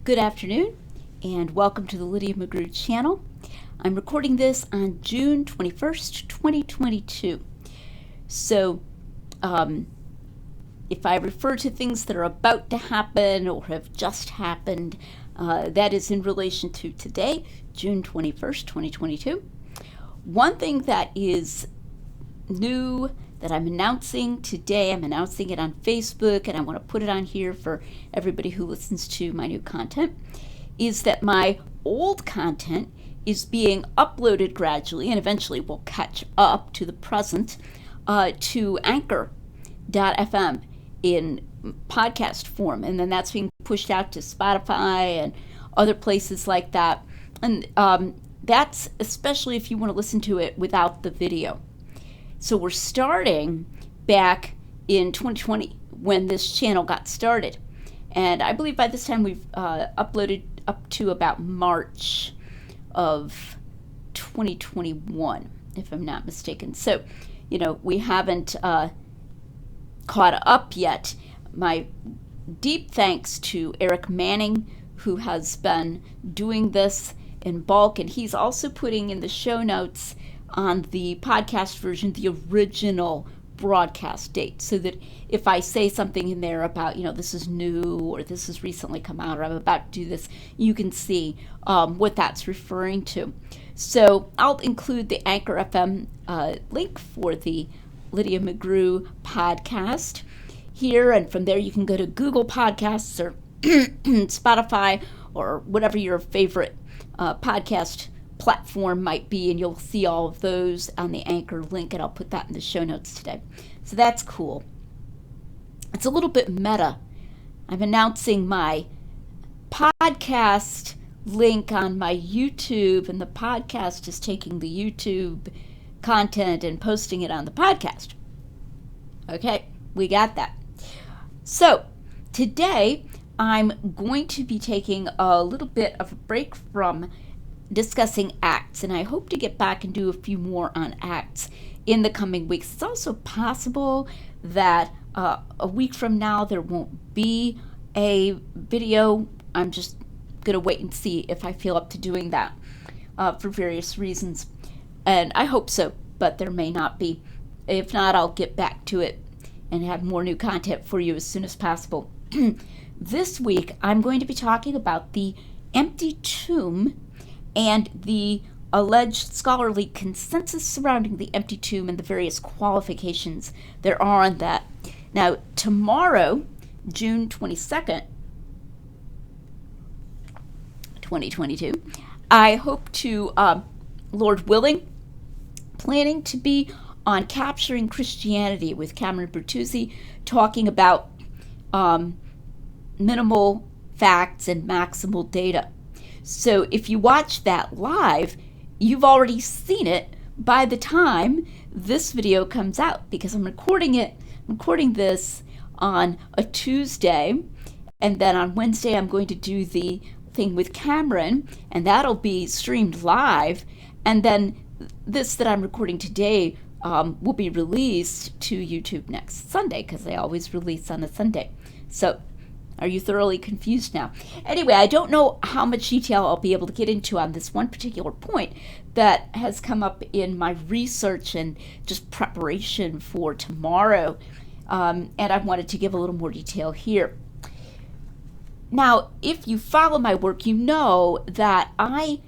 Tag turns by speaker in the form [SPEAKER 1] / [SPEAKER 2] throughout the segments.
[SPEAKER 1] Good afternoon, and welcome to the Lydia McGrew channel. I'm recording this on June 21st, 2022. So, if I refer to things that are about to happen or have just happened, that is in relation to today, June 21st, 2022. One thing that is new that I'm announcing today, I'm announcing it on Facebook, and I want to put it on here for everybody who listens to my new content, is that my old content is being uploaded gradually and eventually will catch up to the present to Anchor.fm in podcast form, and then that's being pushed out to Spotify and other places like that. And that's especially if you want to listen to it without the video. So we're starting back in 2020 when this channel got started. And I believe by this time we've uploaded up to about March of 2021, if I'm not mistaken. So, we haven't caught up yet. My deep thanks to Eric Manning, who has been doing this in bulk, and he's also putting in the show notes on the podcast version the original broadcast date, so that if I say something in there about, this is new or this has recently come out or I'm about to do this, you can see what that's referring to. So I'll include the Anchor FM link for the Lydia McGrew podcast here, and from there you can go to Google Podcasts or Spotify or whatever your favorite podcast platform might be, and you'll see all of those on the Anchor link, and I'll put that in the show notes today. So that's cool. It's a little bit meta. I'm announcing my podcast link on my YouTube, and the podcast is taking the YouTube content and posting it on the podcast. Okay, we got that. So today I'm going to be taking a little bit of a break from discussing Acts, and I hope to get back and do a few more on Acts in the coming weeks. It's also possible that a week from now there won't be a video. I'm just going to wait and see if I feel up to doing that for various reasons, and I hope so, but there may not be. If not, I'll get back to it and have more new content for you as soon as possible. This week I'm going to be talking about the empty tomb and the alleged scholarly consensus surrounding the empty tomb and the various qualifications there are on that. Now, tomorrow, June 22nd, 2022, I hope to, Lord willing, planning to be on Capturing Christianity with Cameron Bertuzzi, talking about minimal facts and maximal data. So if you watch that live, you've already seen it by the time this video comes out, because I'm recording this on a Tuesday, and then on Wednesday I'm going to do the thing with Cameron, and that'll be streamed live, and then this that I'm recording today will be released to YouTube next Sunday, because they always release on a Sunday. So are you thoroughly confused now? Anyway, I don't know how much detail I'll be able to get into on this one particular point that has come up in my research and just preparation for tomorrow, and I wanted to give a little more detail here. Now, if you follow my work, you know that I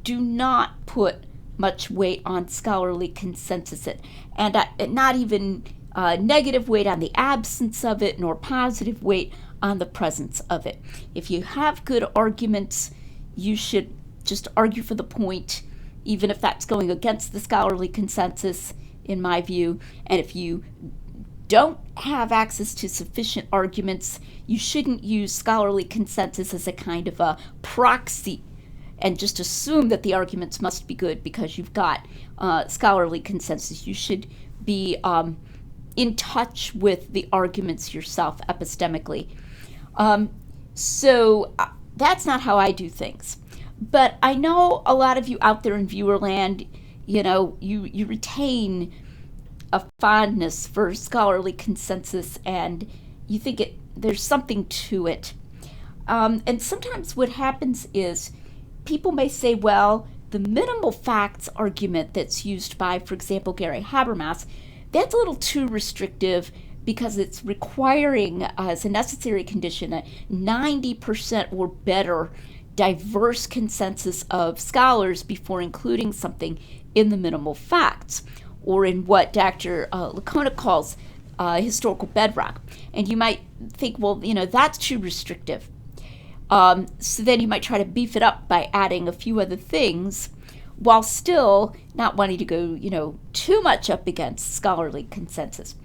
[SPEAKER 1] do not put much weight on scholarly consensus, and not even negative weight on the absence of it, nor positive weight on the presence of it. If you have good arguments, you should just argue for the point, even if that's going against the scholarly consensus, in my view. And if you don't have access to sufficient arguments, you shouldn't use scholarly consensus as a kind of a proxy and just assume that the arguments must be good because you've got scholarly consensus. You should be in touch with the arguments yourself epistemically. So that's not how I do things. But I know a lot of you out there in viewerland, you retain a fondness for scholarly consensus, and you think there's something to it. And sometimes what happens is people may say, well, the minimal facts argument that's used by, for example, Gary Habermas, that's a little too restrictive because it's requiring as a necessary condition a 90% or better diverse consensus of scholars before including something in the minimal facts, or in what Dr. Licona calls historical bedrock. And you might think, well, that's too restrictive. So then you might try to beef it up by adding a few other things while still not wanting to go, too much up against scholarly consensus.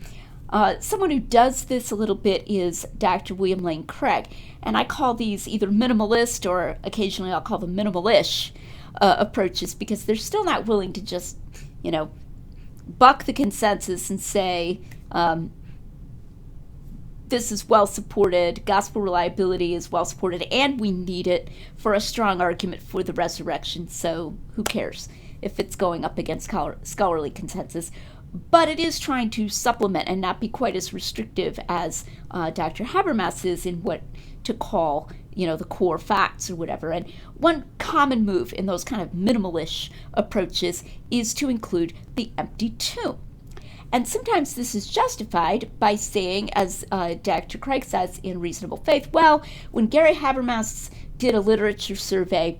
[SPEAKER 1] Someone who does this a little bit is Dr. William Lane Craig, and I call these either minimalist or occasionally I'll call them minimalish approaches, because they're still not willing to just, buck the consensus and say, this is well supported, gospel reliability is well supported, and we need it for a strong argument for the resurrection, so who cares if it's going up against scholarly consensus. But it is trying to supplement and not be quite as restrictive as Dr. Habermas is in what to call, the core facts or whatever. And one common move in those kind of minimalish approaches is to include the empty tomb. And sometimes this is justified by saying, as Dr. Craig says in Reasonable Faith, well, when Gary Habermas did a literature survey,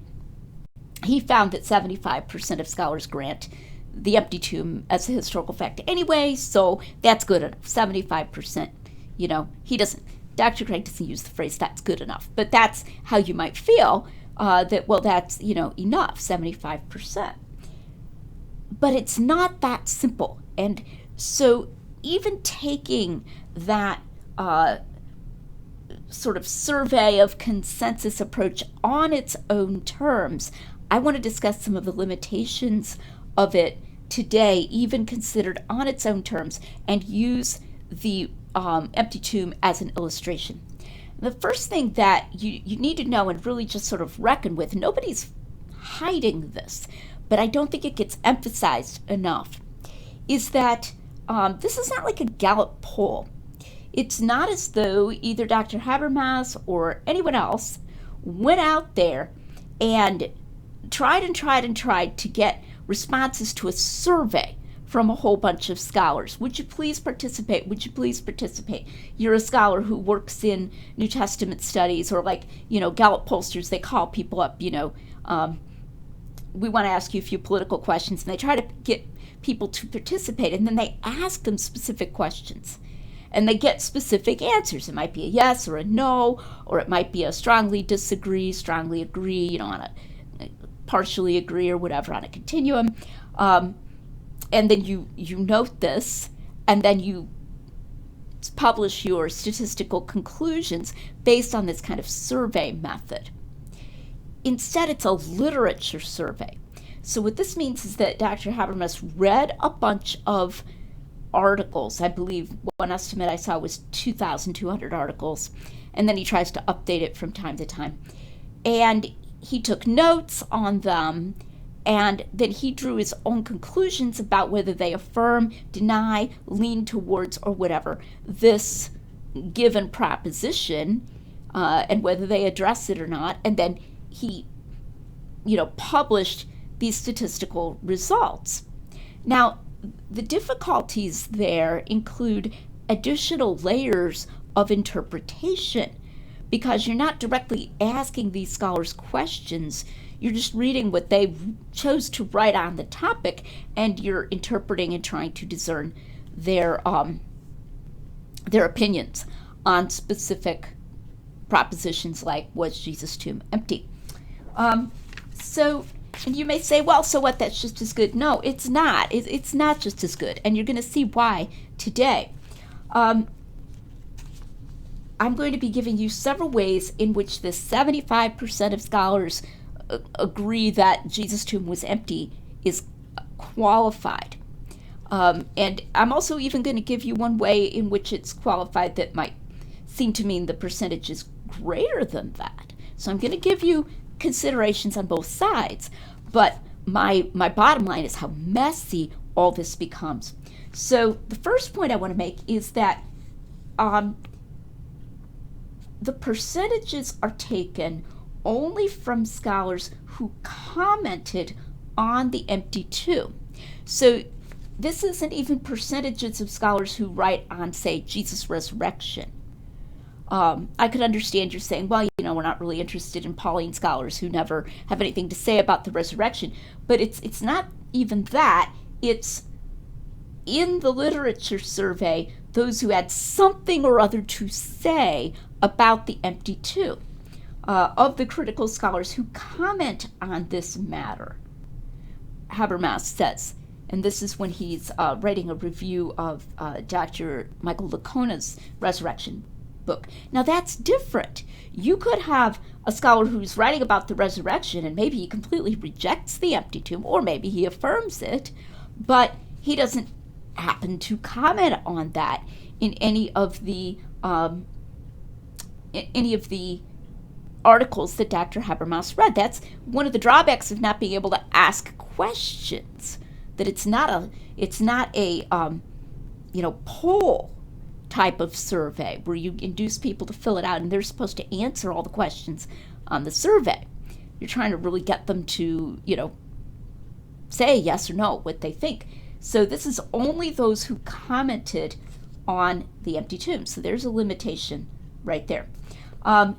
[SPEAKER 1] he found that 75% of scholars grant the empty tomb as a historical fact anyway, so that's good enough. 75%, he doesn't, Dr. Craig doesn't use the phrase that's good enough, but that's how you might feel, that's, enough, 75%. But it's not that simple. And so even taking that sort of survey of consensus approach on its own terms, I want to discuss some of the limitations of it today, even considered on its own terms, and use the empty tomb as an illustration. The first thing that you need to know and really just sort of reckon with, nobody's hiding this, but I don't think it gets emphasized enough, is that this is not like a Gallup poll. It's not as though either Dr. Habermas or anyone else went out there and tried to get responses to a survey from a whole bunch of scholars. Would you please participate? Would you please participate? You're a scholar who works in New Testament studies, or Gallup pollsters, they call people up, we want to ask you a few political questions, and they try to get people to participate, and then they ask them specific questions. And they get specific answers. It might be a yes or a no, or it might be a strongly disagree, strongly agree, on a partially agree or whatever on a continuum. And then you note this, and then you publish your statistical conclusions based on this kind of survey method. Instead, it's a literature survey. So what this means is that Dr. Habermas read a bunch of articles. I believe one estimate I saw was 2,200 articles, and then he tries to update it from time to time. And he took notes on them, and then he drew his own conclusions about whether they affirm, deny, lean towards, or whatever this given proposition, and whether they address it or not. And then he, published these statistical results. Now, the difficulties there include additional layers of interpretation, because you're not directly asking these scholars questions. You're just reading what they chose to write on the topic, and you're interpreting and trying to discern their opinions on specific propositions like, was Jesus' tomb empty? And you may say, well, so what, that's just as good. No, it's not. It's not just as good, and you're going to see why today. I'm going to be giving you several ways in which the 75% of scholars agree that Jesus' tomb was empty is qualified. And I'm also even going to give you one way in which it's qualified that might seem to mean the percentage is greater than that. So I'm going to give you considerations on both sides, but my bottom line is how messy all this becomes. So the first point I want to make is that the percentages are taken only from scholars who commented on the empty tomb. So this isn't even percentages of scholars who write on, say, Jesus' resurrection. I could understand you're saying, well, we're not really interested in Pauline scholars who never have anything to say about the resurrection. But it's not even that. It's in the literature survey, those who had something or other to say about the empty tomb. Of the critical scholars who comment on this matter, Habermas says, and this is when he's writing a review of Dr. Michael Licona's resurrection book. Now that's different. You could have a scholar who's writing about the resurrection and maybe he completely rejects the empty tomb, or maybe he affirms it, but he doesn't happen to comment on that in any of the articles that Dr. Habermas read. That's one of the drawbacks of not being able to ask questions. That it's not a poll type of survey where you induce people to fill it out and they're supposed to answer all the questions on the survey. You're trying to really get them to, say yes or no what they think. So this is only those who commented on the empty tomb. So there's a limitation right there.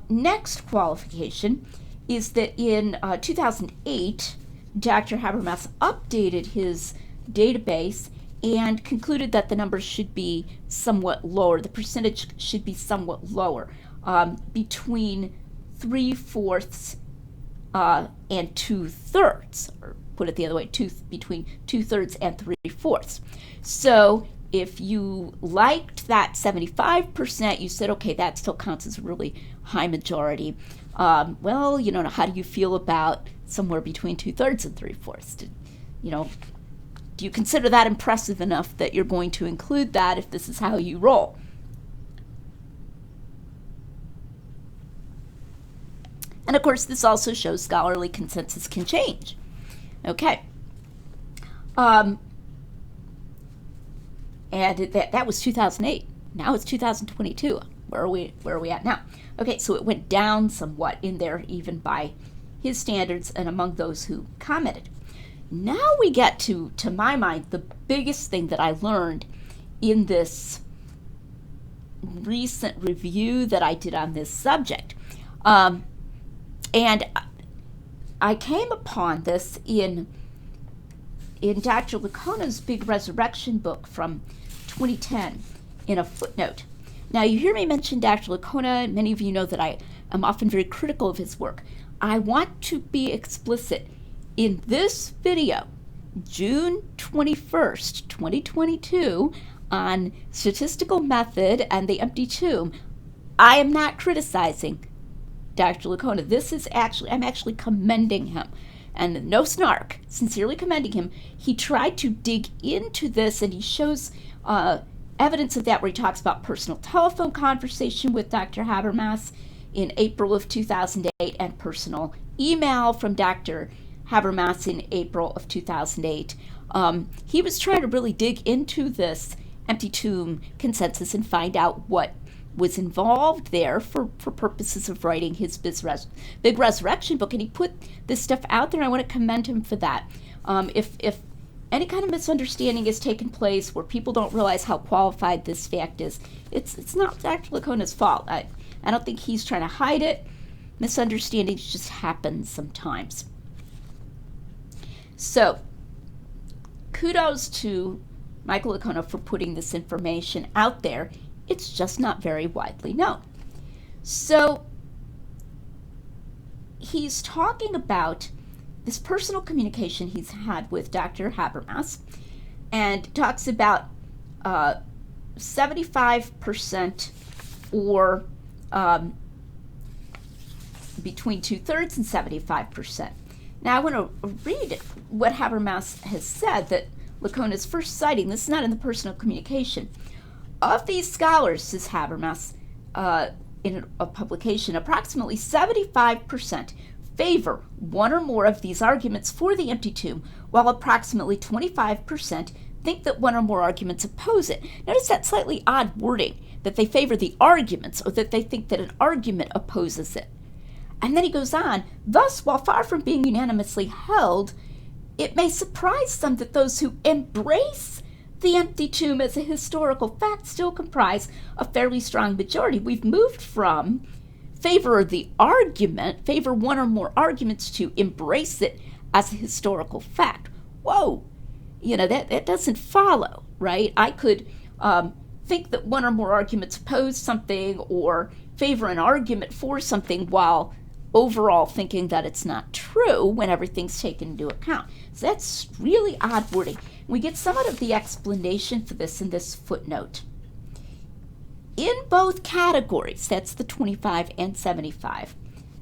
[SPEAKER 1] Next qualification is that in 2008, Dr. Habermas updated his database and concluded that the numbers should be somewhat lower. The percentage should be somewhat lower, between 3/4 and 2/3, or put it the other way, between 2/3 and 3/4. So if you liked that 75%, you said, okay, that still counts as a really high majority. Well, how do you feel about somewhere between 2/3 and 3/4? Do you consider that impressive enough that you're going to include that if this is how you roll? And of course, this also shows scholarly consensus can change. Okay. And that was 2008. Now it's 2022. Where are we at now? Okay, so it went down somewhat in there, even by his standards and among those who commented. Now we get to my mind, the biggest thing that I learned in this recent review that I did on this subject. And I came upon this in Dr. Licona's big resurrection book from 2010 in a footnote. Now, you hear me mention Dr. Licona, and many of you know that I am often very critical of his work. I want to be explicit. In this video, June 21st, 2022, on statistical method and the empty tomb, I am not criticizing Dr. Licona. I'm actually commending him. And no snark, sincerely commending him. He tried to dig into this, and he shows evidence of that where he talks about personal telephone conversation with Dr. Habermas in April of 2008 and personal email from Dr. Habermas in April of 2008. He was trying to really dig into this empty tomb consensus and find out what was involved there for purposes of writing his big resurrection book, and he put this stuff out there, and I want to commend him for that. If any kind of misunderstanding has taken place where people don't realize how qualified this fact is, it's not Dr. Licona's fault. I don't think he's trying to hide it. Misunderstandings just happen sometimes. So, kudos to Michael Licona for putting this information out there. It's just not very widely known. So, he's talking about this personal communication he's had with Dr. Habermas, and talks about 75% or between 2/3 and 75%. Now, I want to read what Habermas has said that Licona is first citing. This is not in the personal communication. Of these scholars, says Habermas, in a publication, approximately 75% favor one or more of these arguments for the empty tomb, while approximately 25% think that one or more arguments oppose it. Notice that slightly odd wording, that they favor the arguments or that they think that an argument opposes it. And then he goes on, thus, while far from being unanimously held, it may surprise some that those who embrace the empty tomb as a historical fact still comprise a fairly strong majority. We've moved from favor one or more arguments, to embrace it as a historical fact. Whoa, that doesn't follow, right? I could think that one or more arguments oppose something or favor an argument for something while overall thinking that it's not true when everything's taken into account. So that's really odd wording. We get somewhat of the explanation for this in this footnote. In both categories, that's the 25 and 75,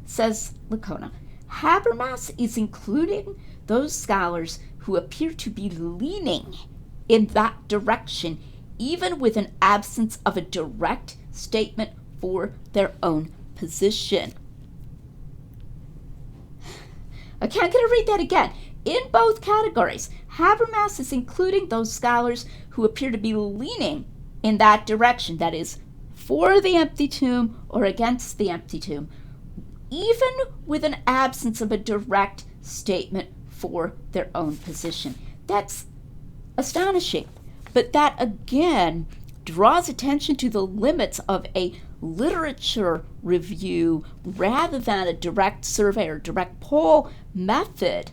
[SPEAKER 1] says Licona, Habermas is including those scholars who appear to be leaning in that direction, even with an absence of a direct statement for their own position. Okay, I'm going to read that again. In both categories, Habermas is including those scholars who appear to be leaning in that direction, that is, for the empty tomb or against the empty tomb, even with an absence of a direct statement for their own position. That's astonishing. But that, again, draws attention to the limits of a literature review rather than a direct survey or direct poll method,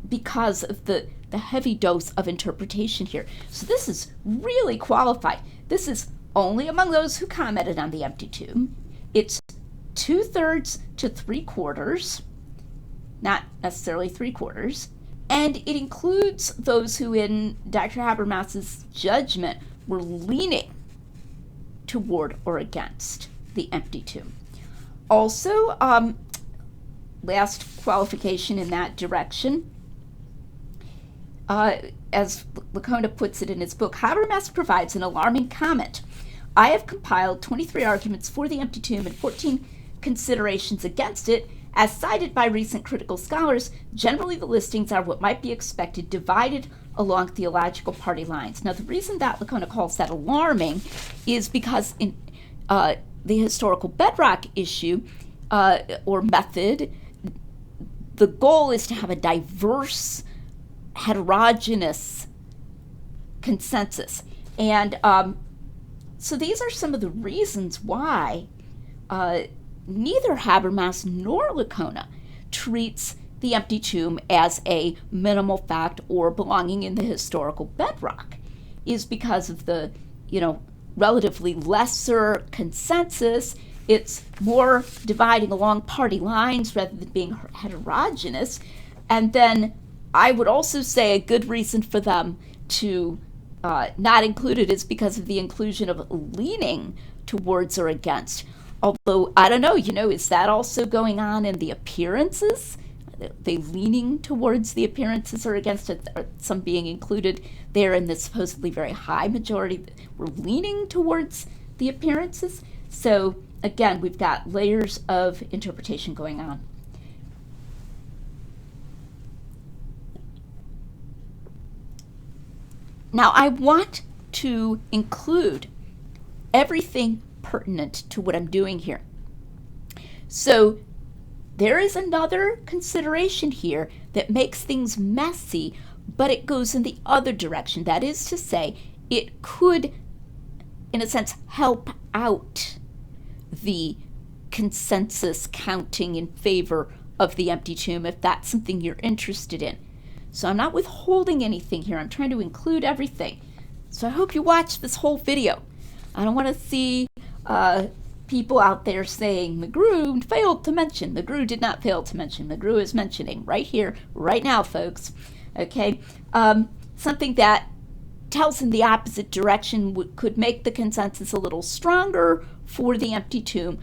[SPEAKER 1] because of the heavy dose of interpretation here. So this is really qualified. This is only among those who commented on the empty tomb. It's 2/3 to 3/4, not necessarily 3/4, and it includes those who, in Dr. Habermas's judgment, were leaning toward or against the empty tomb. Also, last qualification in that direction, as Licona puts it in his book, Habermas provides an alarming comment. I have compiled 23 arguments for the empty tomb and 14 considerations against it. As cited by recent critical scholars, generally the listings are what might be expected, divided along theological party lines. Now, the reason that Licona calls that alarming is because in the historical bedrock issue or method, the goal is to have a diverse, heterogeneous consensus. And so these are some of the reasons why neither Habermas nor Licona treats the empty tomb as a minimal fact or belonging in the historical bedrock, is because of the, relatively lesser consensus. It's more dividing along party lines rather than being heterogeneous. And then I would also say a good reason for them to not include it is because of the inclusion of leaning towards or against. Although, I don't know, is that also going on in the appearances? Are they leaning towards the appearances or against it? Are some being included there in the supposedly very high majority? We're leaning towards the appearances. So, again, we've got layers of interpretation going on. Now, I want to include everything pertinent to what I'm doing here. So there is another consideration here that makes things messy, but it goes in the other direction. That is to say, it could, in a sense, help out the consensus counting in favor of the empty tomb if that's something you're interested in. So I'm not withholding anything here. I'm trying to include everything. So I hope you watch this whole video. I don't want to see people out there saying McGrew failed to mention. McGrew did not fail to mention. McGrew is mentioning right here, right now, folks. Okay, something that tells in the opposite direction could make the consensus a little stronger for the empty tomb.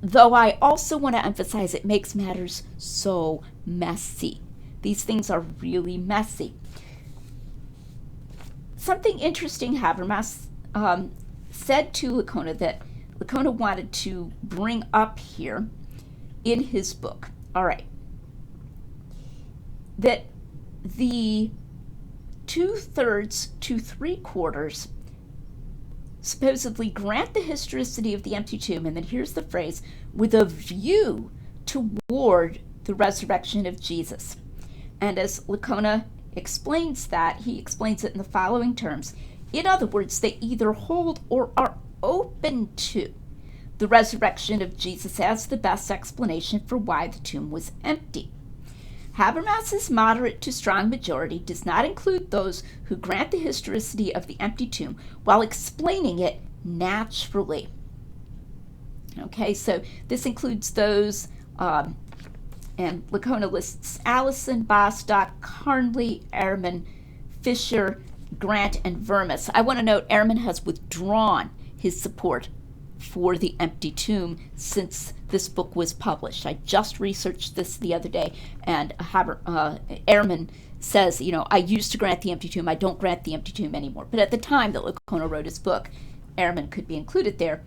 [SPEAKER 1] Though I also want to emphasize it makes matters so messy. These things are really messy. Something interesting Habermas said to Licona that Licona wanted to bring up here in his book. All right. That the 2/3 to 3/4 supposedly grant the historicity of the empty tomb, and then here's the phrase, with a view toward the resurrection of Jesus. And as Licona explains that, he explains it in the following terms. In other words, they either hold or are open to the resurrection of Jesus as the best explanation for why the tomb was empty. Habermas's moderate to strong majority does not include those who grant the historicity of the empty tomb while explaining it naturally. Okay, so this includes those, and Licona lists Allison, Bostock, Carnley, Ehrman, Fisher, Grant, and Vermis. I want to note Ehrman has withdrawn his support for the empty tomb since this book was published. I just researched this the other day, and Ehrman says, I used to grant the empty tomb. I don't grant the empty tomb anymore. But at the time that Licona wrote his book, Ehrman could be included there.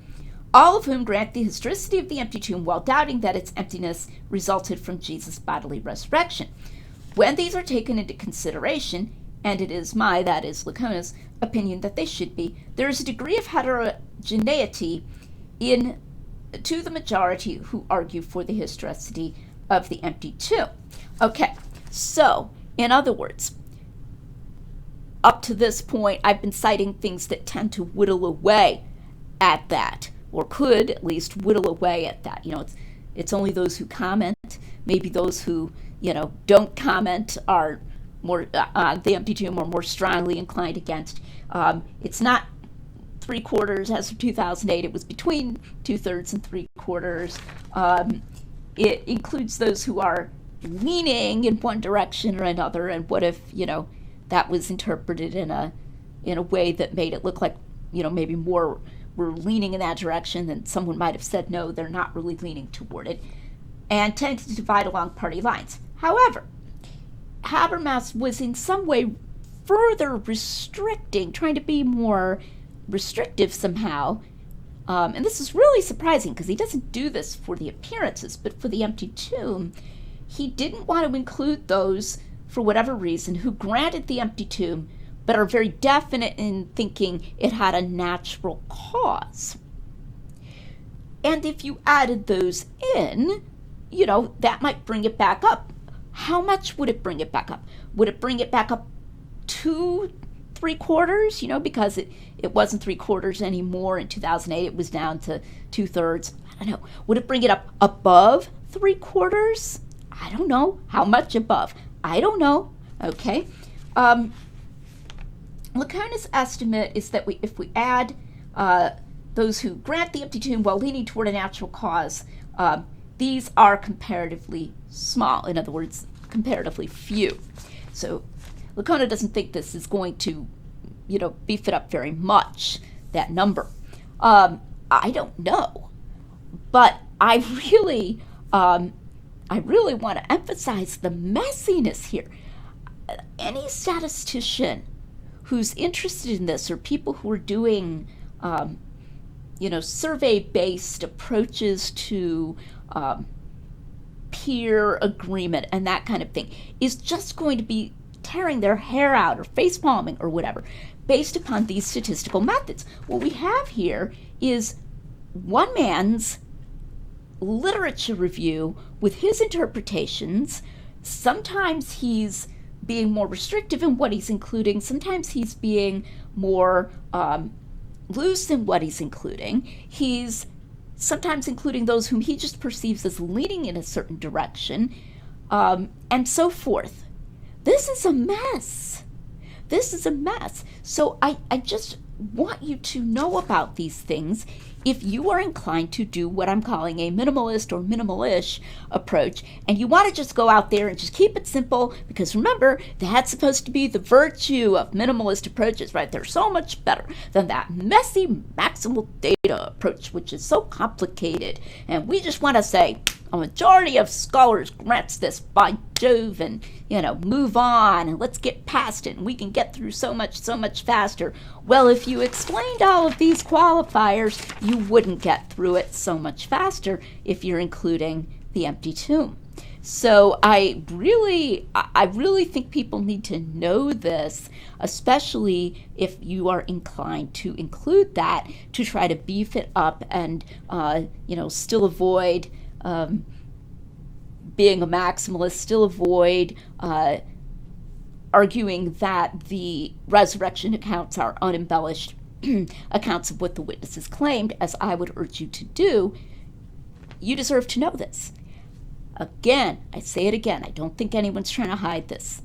[SPEAKER 1] All of whom grant the historicity of the empty tomb while doubting that its emptiness resulted from Jesus' bodily resurrection. When these are taken into consideration, and it is that is Licona's, opinion that they should be, there is a degree of heterogeneity to the majority who argue for the historicity of the empty tomb. Okay, so, in other words, up to this point, I've been citing things that tend to whittle away at that, or could at least whittle away at that. It's only those who comment, maybe those who, don't comment are more, the empty tomb are more strongly inclined against. It's not 3/4 as of 2008. It was between 2/3 and 3/4. It includes those who are leaning in one direction or another, and what if, that was interpreted in a way that made it look like, maybe more were leaning in that direction, then someone might have said, no, they're not really leaning toward it, and tended to divide along party lines. However, Habermas was in some way further restricting, trying to be more restrictive somehow, and this is really surprising because he doesn't do this for the appearances, but for the empty tomb, he didn't want to include those, for whatever reason, who granted the empty tomb but are very definite in thinking it had a natural cause. And if you added those in, that might bring it back up. How much would it bring it back up? Would it bring it back up to 3/4? Because it wasn't 3/4 anymore in 2008. It was down to 2/3. I don't know. Would it bring it up above 3/4? I don't know. How much above? I don't know. Okay. Licona's estimate is that if we add those who grant the empty tomb while leaning toward a natural cause, these are comparatively small. In other words, comparatively few. So Licona doesn't think this is going to, beef it up very much, that number. I don't know. But I really want to emphasize the messiness here. Any statistician who's interested in this, or people who are doing, survey-based approaches to peer agreement and that kind of thing, is just going to be tearing their hair out or face-palming or whatever based upon these statistical methods. What we have here is one man's literature review with his interpretations. Sometimes he's being more restrictive in what he's including. Sometimes he's being more loose in what he's including. He's sometimes including those whom he just perceives as leaning in a certain direction, and so forth. This is a mess. This is a mess. So I just want you to know about these things if you are inclined to do what I'm calling a minimalist or minimalish approach, and you want to just go out there and just keep it simple, because remember, that's supposed to be the virtue of minimalist approaches, right? They're so much better than that messy maximal data approach, which is so complicated. And we just want to say, a majority of scholars grants this, by Jove, and, move on, and let's get past it, and we can get through so much faster. Well, if you explained all of these qualifiers, you wouldn't get through it so much faster if you're including the empty tomb. So I really think people need to know this, especially if you are inclined to include that, to try to beef it up and still avoid being a maximalist, still avoid arguing that the resurrection accounts are unembellished accounts of what the witnesses claimed, as I would urge you to do. You deserve to know this. Again, I say it again, I don't think anyone's trying to hide this.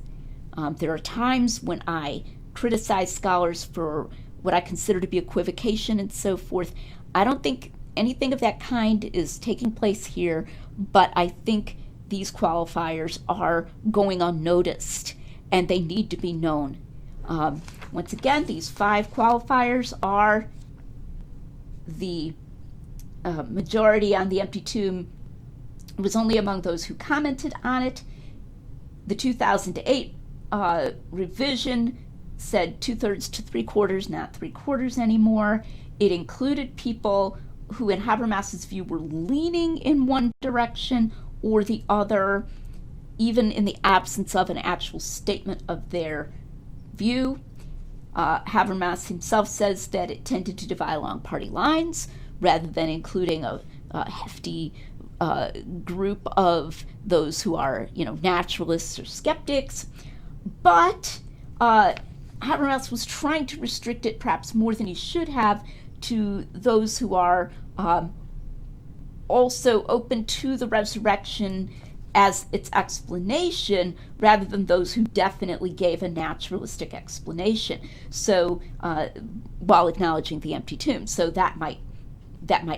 [SPEAKER 1] There are times when I criticize scholars for what I consider to be equivocation and so forth. I don't think anything of that kind is taking place here, but I think these qualifiers are going unnoticed, and they need to be known. Once again, these 5 qualifiers are the majority on the empty tomb was only among those who commented on it. The 2008 revision said 2/3 to 3/4, not 3/4 anymore. It included people who, in Habermas's view, were leaning in one direction or the other, even in the absence of an actual statement of their view. Habermas himself says that it tended to divide along party lines rather than including a hefty group of those who are, naturalists or skeptics. But Habermas was trying to restrict it perhaps more than he should have to those who are also open to the resurrection as its explanation, rather than those who definitely gave a naturalistic explanation. So while acknowledging the empty tomb, so that might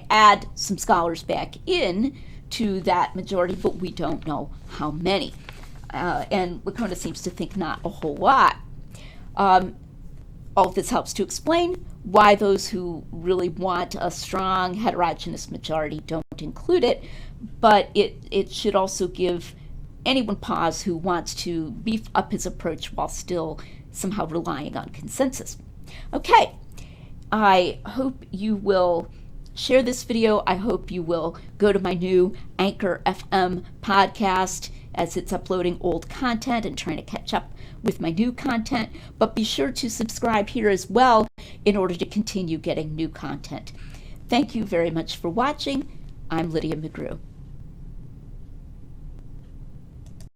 [SPEAKER 1] add some scholars back in to that majority, but we don't know how many. And Licona seems to think not a whole lot. All of this helps to explain why those who really want a strong heterogeneous majority don't include it, but it should also give anyone pause who wants to beef up his approach while still somehow relying on consensus. Okay, I hope you will share this video. I hope you will go to my new Anchor FM podcast, as it's uploading old content and trying to catch up with my new content. But be sure to subscribe here as well in order to continue getting new content. Thank you very much for watching. I'm Lydia McGrew.